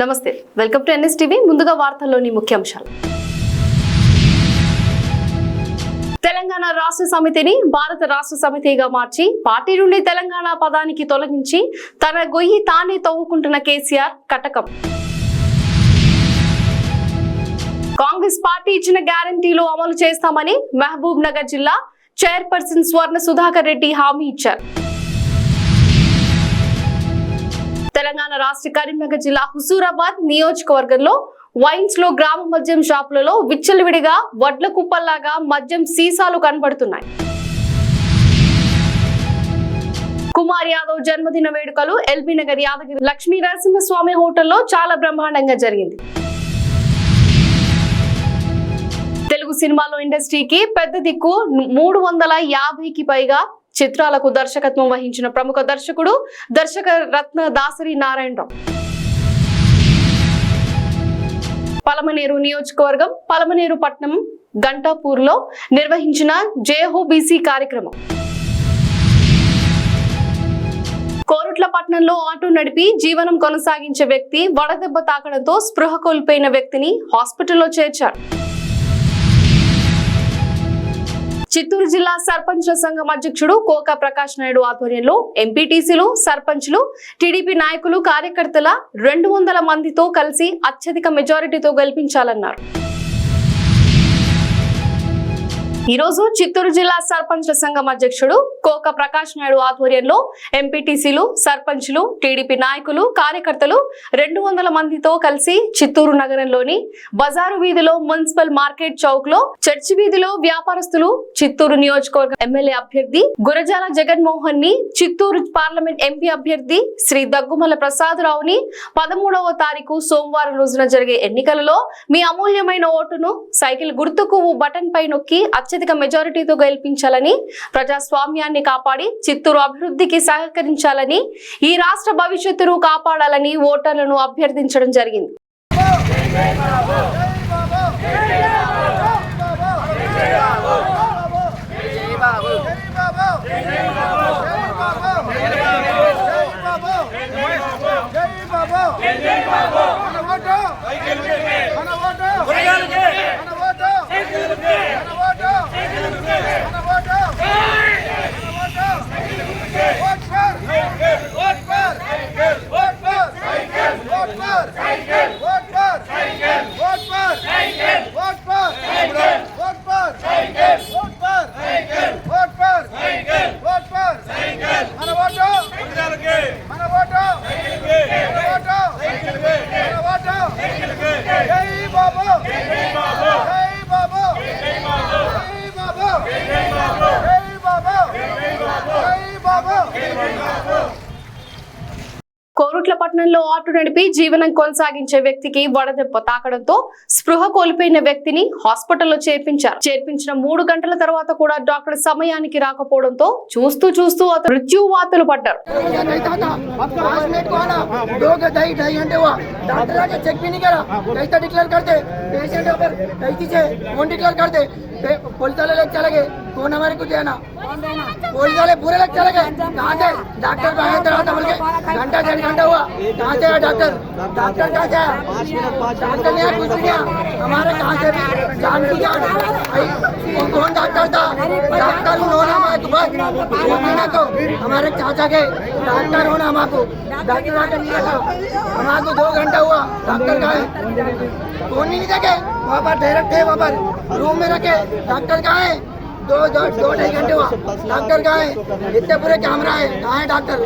నమస్తే, welcome to NSTV. ముందుగా వార్తల్లోని ముఖ్యాంశాలు. తెలంగాణ రాష్ట్ర సమితిని భారత రాష్ట్ర సమితిగా మార్చి పార్టీ నుండి తెలంగాణ పదానికి తొలగించి తన గొయ్యి తానే తవ్వుకుంటున్న కేసీఆర్ కటకం. కాంగ్రెస్ పార్టీ ఇచ్చిన గ్యారంటీలు అమలు చేస్తామని మహబూబ్ నగర్ జిల్లా చైర్పర్సన్ స్వర్ణ సుధాకర్ రెడ్డి హామీ ఇచ్చారు. తెలంగాణ రాష్ట్ర కరీంనగర్ జిల్లా హుజూరాబాద్ నియోజకవర్గంలో వైన్స్ లో గ్రామ మద్యం షాపులలో విచ్చలవిడిగా వడ్ల కుప్పల్లాగా మద్యం సీసాలు కనబడుతున్నాయి. కుమార్ యాదవ్ జన్మదిన వేడుకలు ఎల్బీ నగర్ యాదగిరి లక్ష్మీ నరసింహస్వామి హోటల్లో చాలా బ్రహ్మాండంగా జరిగింది. తెలుగు సినిమాలో ఇండస్ట్రీకి పెద్ద దిక్కు 350కి పైగా చిత్రాలకు దర్శకత్వం వహించిన ప్రముఖ దర్శకుడు దర్శక రత్న దాసరి నారాయణరావు. పలమనేరు నియోజకవర్గం పలమనేరు పట్నం గంటాపూర్ లో నిర్వహించిన జేహో బీసీ కార్యక్రమం. కోరుట్ల పట్టణంలో ఆటో నడిపి జీవనం కొనసాగించే వ్యక్తి వడదెబ్బ తాకడంతో స్పృహ కోల్పోయిన వ్యక్తిని హాస్పిటల్లో చేర్చారు. చిత్తూరు జిల్లా సర్పంచ్ల సంఘం అధ్యక్షుడు కోక ప్రకాష్ నాయుడు ఆధ్వర్యంలో ఎంపీటీసీలు, సర్పంచ్లు, టీడీపీ నాయకులు, కార్యకర్తల 200 మందితో కలిసి అత్యధిక మెజారిటీతో గెలిపించాలన్నారు. ఈ రోజు చిత్తూరు జిల్లా సర్పంచ్ల సంఘం అధ్యక్షుడు కోక ప్రకాష్ నాయుడు ఆధ్వర్యంలో ఎంపీటీసీలు, సర్పంచ్లు, టీడీపీ నాయకులు, కార్యకర్తలు 200 మందితో కలిసి చిత్తూరు నగరంలోని బజారు వీధిలో, మున్సిపల్ మార్కెట్ చౌక్ లో, చర్చి వీధిలో వ్యాపారస్తులు, చిత్తూరు నియోజకవర్గ ఎమ్మెల్యే అభ్యర్థి గురజాల జగన్మోహన్ ని, చిత్తూరు పార్లమెంట్ ఎంపీ అభ్యర్థి శ్రీ దగ్గుమల ప్రసాదరావుని 13వ తారీఖు సోమవారం రోజున జరిగే ఎన్నికలలో మీ అమూల్యమైన ఓటును సైకిల్ గుర్తుకు బటన్ పై నొక్కి అత్యధిక మెజారిటీతో గెలిపించాలని, ప్రజాస్వామ్యాన్ని కాపాడి చిత్తూరు అభివృద్ధికి సహకరించాలని, ఈ రాష్ట్ర భవిష్యత్తును కాపాడాలని ఓటర్లను అభ్యర్థించడం జరిగింది. కోరుట్ల పట్టణంలో ఆటో నడిపి జీవనం కొనసాగించే వ్యక్తికి వడదెబ్బ తాకడంతో స్పృహ కోల్పోయిన వ్యక్తిని హాస్పిటల్లో చేర్పించిన 3 గంటల తర్వాత కూడా డాక్టర్ సమయానికి రాకపోవడంతో చూస్తూ అతను మృత్యువాతలు పడ్డారు. पुलिस वाले लोग चले गए, कौन हमारे कुछ है ना, पुलिस वाले पूरे लोग चले गए. कहाँ से डॉक्टर को आया था बोल के घंटा 1.5 घंटा हुआ. कहाँ से आया डॉक्टर कहाँ से आया? डॉक्टर ने कुछ नहीं, हमारे कहाँ से जान की जान. कौन डॉक्टर था? डॉक्टर होना हमारे तो हमारे चाचा के डॉक्टर होना हमारे डॉक्टर नहीं था. हमारे 2 घंटा हुआ, डॉक्टर का है कौन नहीं देखे. वहाँ पर डायरेक्ट है, वहाँ पर रूम में रखे. डॉक्टर कहाँ है? 2-2.5 घंटे हुआ, डॉक्टर कहाँ है? इतने पूरे कैमरा है, कहाँ है डॉक्टर?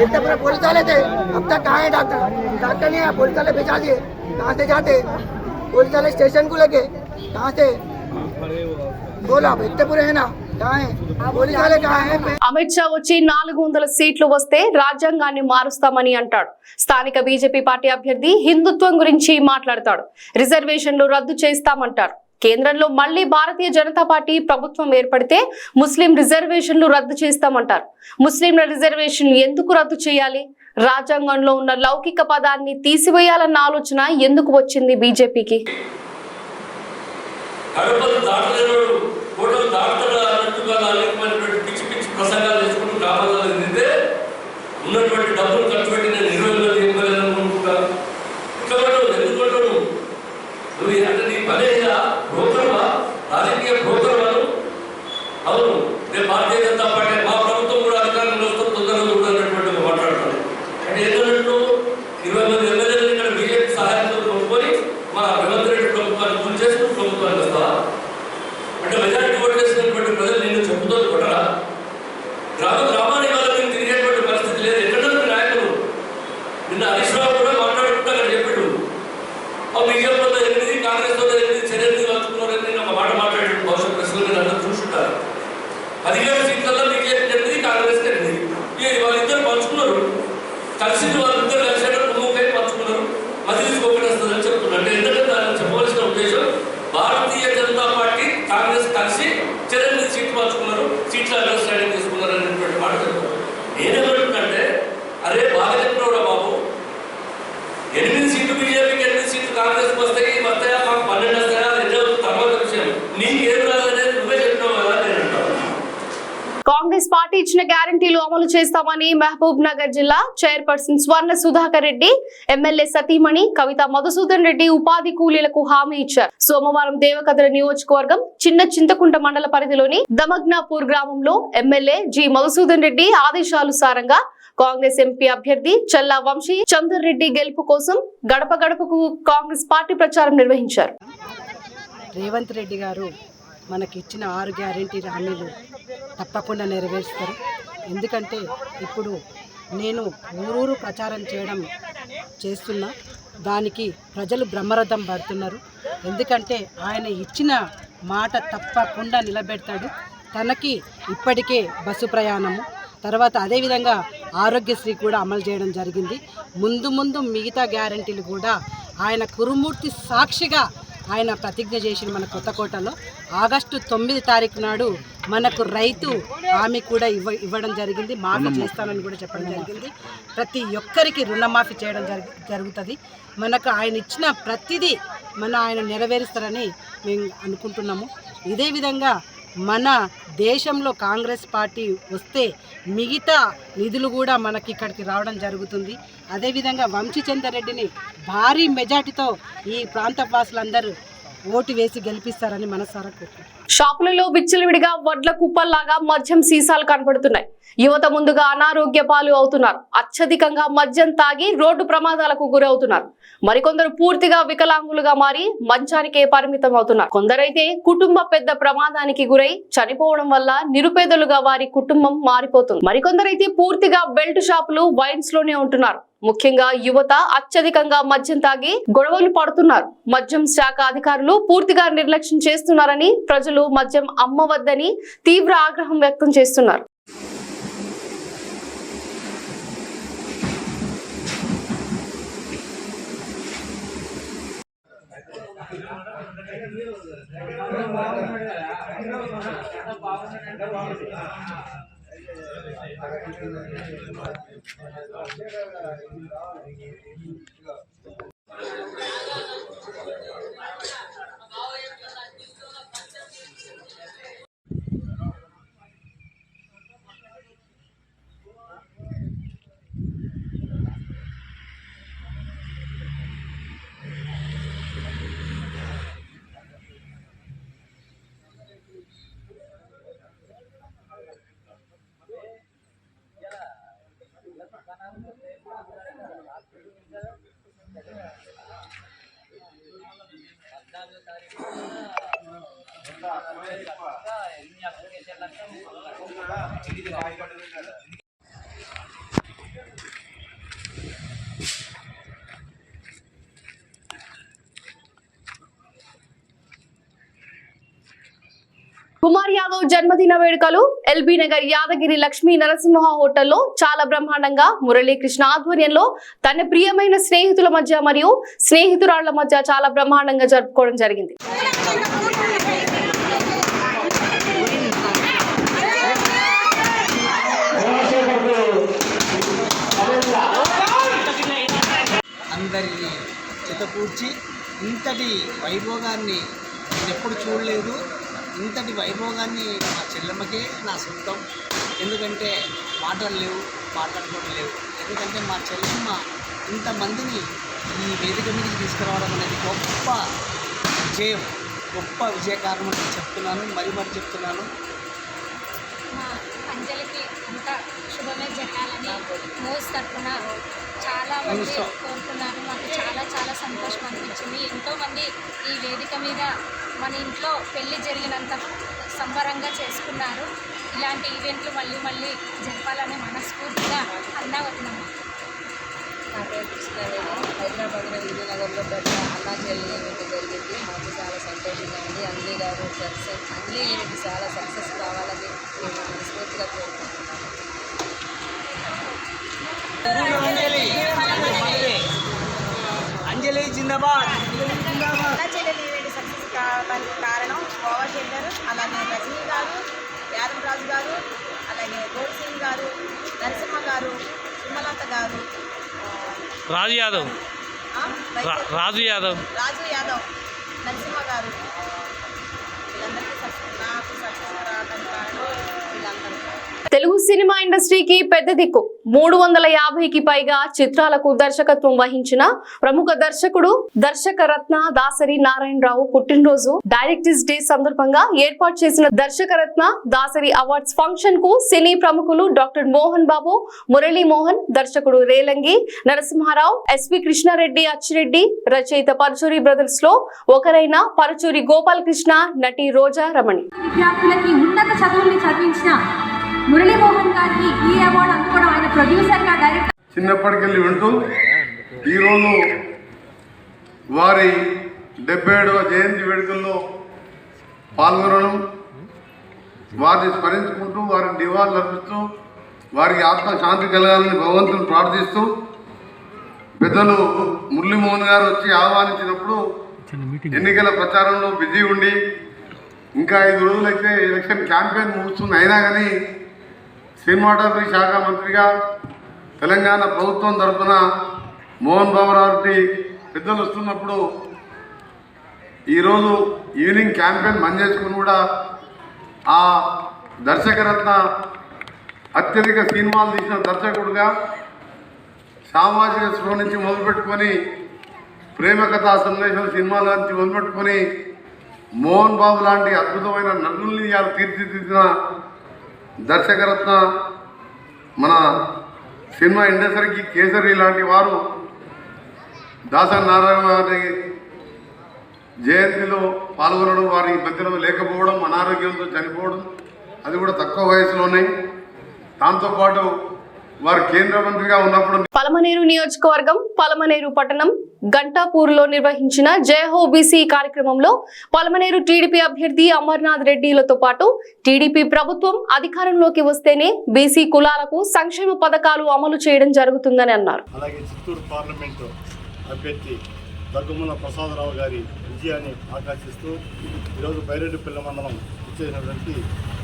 इतने पूरे पुलिस वाले थे, अब तक कहाँ है डॉक्टर? डॉक्टर नहीं है, पुलिस वाले भेजा दिए. कहाँ से जाते पुलिस वाले स्टेशन को लेके? कहाँ से बोला इतने पूरे है ना, అమిత్ షా వచ్చి 400 సీట్లు వస్తే రాజ్యాంగాన్ని మారుస్తామని అంటాడు. స్థానిక బీజేపీ పార్టీ అభ్యర్థి హిందుత్వం గురించి మాట్లాడతాడు. రిజర్వేషన్లు రద్దు చేస్తామంటారు. కేంద్రంలో మళ్లీ భారతీయ జనతా పార్టీ ప్రభుత్వం ఏర్పడితే ముస్లిం రిజర్వేషన్లు రద్దు చేస్తామంటారు. ముస్లింల రిజర్వేషన్లు ఎందుకు రద్దు చేయాలి? రాజ్యాంగంలో ఉన్న లౌకిక పదాన్ని తీసివేయాలన్న ఆలోచన ఎందుకు వచ్చింది బీజేపీకి? ప్రసంగాలు చేసుకుంటూ గ్రామాలలో ఉన్నటువంటి డబ్బులు ఖర్చు పెట్టిన నిర్వహణలో ఇట్లా అవును, రేపు భారతీయ జనతా పార్టీ మా ప్రభుత్వం కూడా అధికారంలో వస్తూ తొందరగా చూడాలన్నటువంటి మాట్లాడుతున్నాను. అంటే ఏంటంటే 20 మంది ఎమ్మెల్యేలు ఇక్కడ బీజేపీ సహాయంతో కొనుక్కొని మా రేవంత్ రెడ్డి ప్రభుత్వాన్ని పూర్తి చేసుకుని ప్రభుత్వానికి వస్తావా? అంటే మెజారిటీ ఓటు చేసినటువంటి ప్రజలు నిన్ను చెప్పుతో కొట్టరా? గ్రామానికి వాళ్ళకి తిరిగేటువంటి పరిస్థితి లేదు. ఎక్కడ నాయకులు నిన్న హరీష్ రావు కూడా మాట్లాడుకుంటూ అక్కడ చెప్పాడు, బీజేపీ వల్ల 8 కాంగ్రెస్ వల్ల 8 చర్యలు కలుపుకున్నారని నేను ఒక మాట మాట్లాడాడు. బహుశా ప్రశ్నలు మీరు అందరూ చూసుకుంటారు. 17 సీట్లలో బీజేపీ 8 కాంగ్రెస్ 8 వాళ్ళిద్దరు పంచుకున్నారు. కలిసి వాళ్ళిద్దరు కలిసి కుమ్మకై పంచుకున్నారు. మధ్య కోపేస్తుందని చెప్తున్నారు. అంటే ఎందుకంటే దాన్ని చెప్పవలసిన ఉద్దేశం భారతీయ జనతా పార్టీ కాంగ్రెస్ కలిసి 8 సీట్లు పంచుకున్నారు, సీట్ల అండర్స్టాండింగ్ తీసుకున్నారు అనేటువంటి మాట చెప్తున్నారు. నేనేమంటుందంటే అరే బాగా చెప్పినవురా బాబు, 8 సీట్లు బీజేపీకి 8 సీట్లు కాంగ్రెస్ వస్తాయి, వస్తాయా మాకు 12 వస్తాయా రెండో తర్వాత విషయం. నీకేం రాదనేది నువ్వే చెప్పినావు కదా నేను అంటాను. కాంగ్రెస్ పార్టీ ఇచ్చిన గ్యారంటీలు అమలు చేస్తామని మహబూబ్ నగర్ జిల్లా చైర్పర్సన్ స్వర్ణ సుధాకర్ రెడ్డి, ఎమ్మెల్యే సతీమణి కవిత మధుసూదన్ రెడ్డి ఉపాధి కూలీలకు హామీ ఇచ్చారు. సోమవారం దేవకద్ర నియోజకవర్గం చిన్న చింతకుంట మండల పరిధిలోని దమగ్నాపూర్ గ్రామంలో ఎమ్మెల్యే జి మధుసూదన్ రెడ్డి ఆదేశానుసారంగా కాంగ్రెస్ ఎంపీ అభ్యర్థి చల్లా వంశీ చందర్ రెడ్డి గెలుపు కోసం గడప గడపకు కాంగ్రెస్ పార్టీ ప్రచారం నిర్వహించారు. రేవంత్ రెడ్డి గారు మనకి ఇచ్చిన 6 గ్యారెంటీ హామీలు తప్పకుండా నెరవేరుస్తారు. ఎందుకంటే ఇప్పుడు నేను ఊరూరు ప్రచారం చేస్తున్నా, దానికి ప్రజలు బ్రహ్మరథం పడుతున్నారు. ఎందుకంటే ఆయన ఇచ్చిన మాట తప్పకుండా నిలబెడతాడు. తనకి ఇప్పటికే బస్సు ప్రయాణము, తర్వాత అదేవిధంగా ఆరోగ్యశ్రీ కూడా అమలు చేయడం జరిగింది. ముందు మిగతా గ్యారెంటీలు కూడా ఆయన కురుమూర్తి సాక్షిగా ఆయన ప్రతిజ్ఞ చేసిన మన కొత్తకోటలో ఆగస్టు 9 తారీఖు నాడు మనకు రైతు హామీ కూడా ఇవ్వడం జరిగింది. మాఫీ చేస్తానని కూడా చెప్పడం జరిగింది. ప్రతి ఒక్కరికి రుణమాఫీ చేయడం జరుగుతుంది. మనకు ఆయన ఇచ్చిన ప్రతిదీ ఆయన నెరవేరుస్తారని మేము అనుకుంటున్నాము. ఇదే విధంగా మన దేశంలో కాంగ్రెస్ పార్టీ వస్తే మిగతా నిధులు కూడా మనకి ఇక్కడికి రావడం జరుగుతుంది. అదేవిధంగా వంశీ చందర్ రెడ్డిని భారీ మెజార్టీతో ఈ ప్రాంత వాసులందరూ ఓటు వేసి గెలిపిస్తారని మనసారా కోరుకుంటున్నాను. షాపులలో విచ్చలవిడిగా వడ్ల కుప్పల్లాగా మద్యం సీసాలు కనబడుతున్నాయి. యువత ముందుగా అనారోగ్య పాలు అవుతున్నారు. అత్యధికంగా మద్యం తాగి రోడ్డు ప్రమాదాలకు గురవుతున్నారు. మరికొందరు పూర్తిగా వికలాంగులుగా మారి మంచానికే పరిమితం అవుతున్నారు. కొందరైతే కుటుంబ పెద్ద ప్రమాదానికి గురై చనిపోవడం వల్ల నిరుపేదలుగా వారి కుటుంబం మారిపోతుంది. మరికొందరైతే పూర్తిగా బెల్ట్ షాపులు, వైన్స్ లోనే ఉంటున్నారు. ముఖ్యంగా యువత అత్యధికంగా మద్యం తాగి గొడవలు పడుతున్నారు. మద్యం శాఖ అధికారులు పూర్తిగా నిర్లక్ష్యం చేస్తున్నారని ప్రజలు మద్యం అమ్మవద్దని తీవ్ర ఆగ్రహం వ్యక్తం చేస్తున్నారు. కుమార్ యాదవ్ జన్మదిన వేడుకలు ఎల్బీ నగర్ యాదగిరి లక్ష్మీ నరసింహ హోటల్లో చాలా బ్రహ్మాండంగా మురళీకృష్ణ ఆధ్వర్యంలో తన ప్రియమైన స్నేహితుల మధ్య మరియు స్నేహితురాళ్ల మధ్య చాలా బ్రహ్మాండంగా జరుపుకోవడం జరిగింది. అందరినీ చితపూడ్చి ఇంతటి వైభోగాన్ని నేను ఎప్పుడు చూడలేదు. ఇంతటి వైభోగాన్ని మా చెల్లెమ్మకే నా సొంతం. ఎందుకంటే మాటలు లేవు, మాట్లాడుకోవడం లేవు. ఎందుకంటే మా చెల్లెమ్మ ఇంతమందిని ఈ వేదిక మీదకి తీసుకురావడం అనేది గొప్ప విజయం, గొప్ప విజయకారణం అని చెప్తున్నాను. మరి చెప్తున్నాను. శుభమే జరగాలని మోస్ తరఫున చాలా మంది కోరుకున్నారు. మాకు చాలా చాలా సంతోషం అనిపించింది. ఎంతోమంది ఈ వేదిక మీద మన ఇంట్లో పెళ్ళి జరిగినంత సంబరంగా చేసుకున్నారు. ఇలాంటి ఈవెంట్లు మళ్ళీ మళ్ళీ జరపాలని మనస్ఫూర్తిగా అన్నావతున్నాము. నా పేరు కృష్ణవేణి. హైదరాబాద్లో విజయనగర్లో పెద్ద అన్నా చెల్లి ఈవెంట్ జరిగింది. మాకు చాలా సంతోషంగా ఉంది. అంజలి గారు అంజలి ఈవెంట్ చాలా సక్సెస్ కావాలని మేము మనస్ఫూర్తిగా కోరుకుంటున్నాము. అంజలి జిందాబాద్. అన్నా చెల్లెలు ఈవెంట్ సక్సెస్ కావడానికి కారణం గోవా శంకర్, అలాగే రజనీ గారు, యాదవ్ రాజు గారు, అలాగే గోడ్ సింగ్ గారు, నరసింహ గారు, సుమలత గారు, రాజు యాదవ్, రాజు యాదవ్, నరసింహ గారు, వీళ్ళందరికీ నాకు సక్సెస్ రావడానికి కారణం వీళ్ళందరూ. తెలుగు సినిమా ఇండస్ట్రీకి పెద్ద దిక్కు 350కి పైగా చిత్రాలకు దర్శకత్వం వహించిన ప్రముఖ దర్శకుడు దర్శక రత్న దాసరి నారాయణరావు పుట్టినరోజు డైరెక్టర్స్ డే సందర్భంగా ఏర్పాటు చేసిన దర్శక రత్న దాసరి అవార్డ్స్ ఫంక్షన్ కు సినీ ప్రముఖులు డాక్టర్ మోహన్ బాబు, మురళీ మోహన్, దర్శకుడు రేలంగి నరసింహారావు, ఎస్వి కృష్ణారెడ్డి, అచ్చిరెడ్డి, రచయిత పరుచూరి బ్రదర్స్ లో ఒకరైన పరుచూరి గోపాలకృష్ణ, నటి రోజా రమణి విద్యార్థులకి ఉన్నత చదువుల్ని చదివించిన మురళీమోహన్ గారికి ఈ అవార్డు అందుకోవడం, ఆయన ప్రొడ్యూసర్గా డైరెక్టర్ చిన్నప్పటికెళ్ళి వింటూ ఈరోజు వారి 77వ జయంతి వేడుకల్లో పాల్గొనడం, వారిని స్మరించుకుంటూ వారిని నివాళులు అర్పిస్తూ వారికి ఆత్మశాంతి కలగాలని భగవంతుని ప్రార్థిస్తూ పెద్దలు మురళీమోహన్ గారు వచ్చి ఆహ్వానించినప్పుడు ఎన్నికల ప్రచారంలో బిజీ ఉండి ఇంకా 5 రోజులైతే ఎలక్షన్ క్యాంపెయిన్ ముగుస్తుంది, అయినా కానీ సినిమాటోగ్రఫీ శాఖ మంత్రిగా తెలంగాణ ప్రభుత్వం తరఫున మోహన్ బాబు గారి పెద్దలు వస్తున్నప్పుడు ఈరోజు ఈవినింగ్ క్యాంపెయిన్ బంద్ చేసుకుని కూడా ఆ దర్శకరత్న అత్యధిక సినిమాలు తీసిన దర్శకుడుగా సామాజిక స్పృహ నుంచి మొదలుపెట్టుకొని ప్రేమ కథా సందేశం సినిమాల నుంచి మొదలుపెట్టుకొని మోహన్ బాబు లాంటి అద్భుతమైన నటుల్ని తీర్చిదిద్దిన దర్శకరత్న మన సినిమా ఇండస్ట్రీకి కేసరి లాంటి వారు దాసరి నారాయణ గారి జయంతిలో పాల్గొనడం, వారి మధ్యలో లేకపోవడం, అనారోగ్యంతో చనిపోవడం, అది కూడా తక్కువ వయసులోనే. దాంతోపాటు వారు కేంద్ర మంత్రిగా ఉన్నప్పుడు పలమనేరు నియోజకవర్గం పలమనేరు పట్టణం గంటాపూర్లో నిర్వహించిన జయహో బీసీ కార్యక్రమంలో పలమనేరు టీడీపీ అభ్యర్థి అమర్నాథ్ రెడ్డిలతో పాటు టీడీపీ ప్రభుత్వం అధికారంలోకి వస్తేనే బీసీ కులాలకు సంక్షేమ పథకాలు అమలు చేయడం జరుగుతుందని అన్నారు. అలాగే చిత్తూరు పార్లమెంటు అభ్యర్థి దగ్గుముల ప్రసాదరావు గారి విజయాన్ని ఆకాంక్షిస్తూ ఈరోజు బైరెడ్డిపల్లి మండలం ఇచ్చేసినటువంటి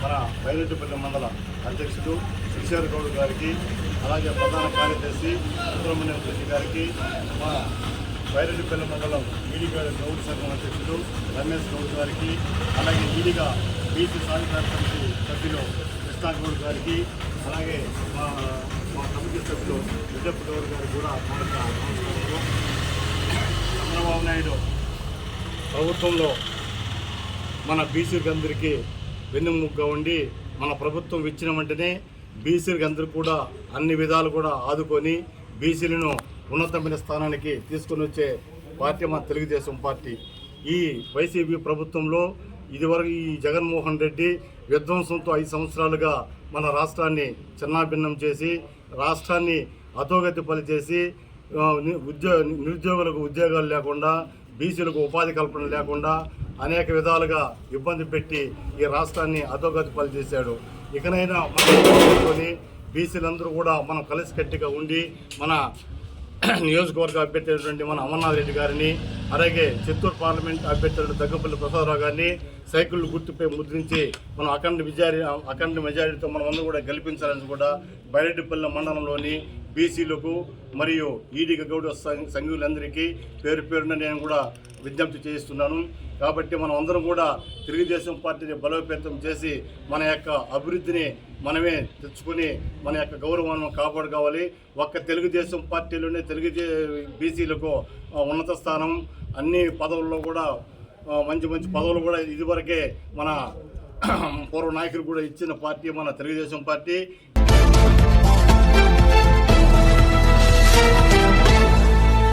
మన బైరెడ్డిపల్లి మండల అధ్యక్షుడు కిషోర్ గౌడ్ గారికి, అలాగే ప్రధాన కార్యదర్శి సుబ్రహ్మణ్యం రెడ్డి గారికి, మా బైరెడ్డిపల్లి మండలం ఈడిగా గౌడ్ సంఘం అధ్యక్షుడు రమేష్ గౌడ్ గారికి, అలాగే ఈడిగా బీసీ సాధికార సమితి సభ్యులు కృష్ణా గౌడ్ గారికి, అలాగే మా కమిటీ సభ్యులు విజయప్ గౌడ్ గారికి కూడా చంద్రబాబు నాయుడు ప్రభుత్వంలో మన బీసీలకు అందరికీ వెన్నుముగ్గా ఉండి మన ప్రభుత్వం ఇచ్చిన వెంటనే బీసీలకు అందరికీ కూడా అన్ని విధాలు కూడా ఆదుకొని బీసీలను ఉన్నతమైన స్థానానికి తీసుకొని వచ్చే పార్టీ మన తెలుగుదేశం పార్టీ. ఈ వైసీపీ ప్రభుత్వంలో ఇదివరకు ఈ జగన్మోహన్ రెడ్డి విధ్వంసంతో 5 సంవత్సరాలుగా మన రాష్ట్రాన్ని చిన్నాభిన్నం చేసి రాష్ట్రాన్ని అధోగతి పనిచేసి నిరుద్యోగులకు ఉద్యోగాలు లేకుండా, బీసీలకు ఉపాధి కల్పన లేకుండా అనేక విధాలుగా ఇబ్బంది పెట్టి ఈ రాష్ట్రాన్ని అధోగతి పాలు చేశాడు. ఇకనైనా మనం బీసీలందరూ కూడా మనం కలిసికట్టుగా ఉండి మన నియోజకవర్గ అభ్యర్థి అయినటువంటి మన అమర్నాథ్ రెడ్డి గారిని, అలాగే చిత్తూరు పార్లమెంట్ అభ్యర్థి దగ్గుపల్లి ప్రసాదరావు గారిని సైకిల్ గుర్తుపై ముద్రించి మనం అఖండ మెజారిటీతో మనం అందరూ కూడా గెలిపించాలని కూడా బైరెడ్డిపల్లి మండలంలోని బీసీలకు మరియు ఈడిగ గౌడ సంఘులందరికీ పేరు పేరున నేను కూడా విజ్ఞప్తి చేస్తున్నాను. కాబట్టి మనం అందరం కూడా తెలుగుదేశం పార్టీని బలోపేతం చేసి మన యొక్క అభివృద్ధిని మనమే తెచ్చుకొని మన యొక్క గౌరవాన్ని కాపాడుకోవాలి. ఒక్క తెలుగుదేశం పార్టీలోనే బీసీలకు ఉన్నత స్థానం, అన్ని పదవుల్లో కూడా మంచి మంచి పదవులు కూడా ఇదివరకే మన పూర్వ నాయకులు కూడా ఇచ్చిన పార్టీ మన తెలుగుదేశం పార్టీ.